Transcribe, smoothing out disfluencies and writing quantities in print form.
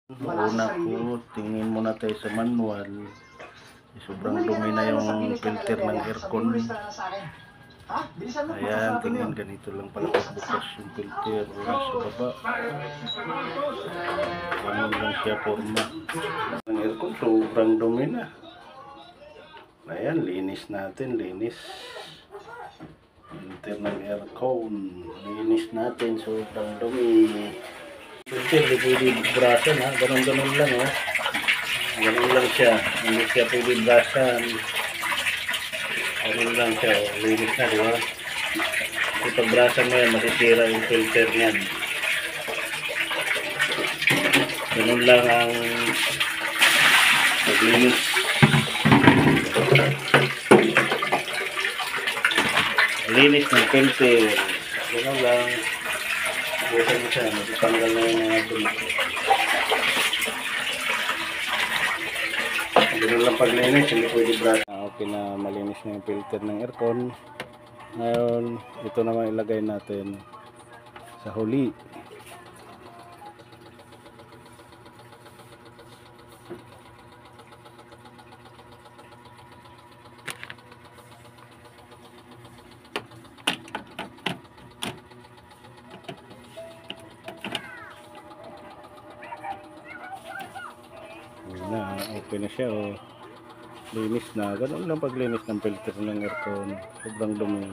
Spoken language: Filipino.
Una po, tingin muna tayo sa manual. Sobrang dumi na yung filter ng aircon. Ayan, tingin ganito lang pala pagbukas yung filter. Wala sa baba. Ganun lang siya forma. Ang aircon, sobrang dumi na. Ayan, linis natin, linis. Filter ng aircon. Linis natin, sobrang dumi. Filter, di pwede brasan ha. Ganun-ganun lang oh. Ganun lang siya. Hindi siya pwede brasan. Ganun lang siya oh. Linis na, di ba? Kapag brasan mo yan, masisira yung filter niyan. Ganun lang ang paglinis. Linis ng filter. Ganun lang. Bukan mo siya, matutanggal na yung mga dumi. Ganun lang paglinis, hindi pwede brush. Okay na, malinis na yung filter ng aircon. Ngayon, ito naman ilagay natin sa huli. Na, okay na siya oh. Linis na, ganun lang paglinis ng filter ng aircon. Sobrang dumi.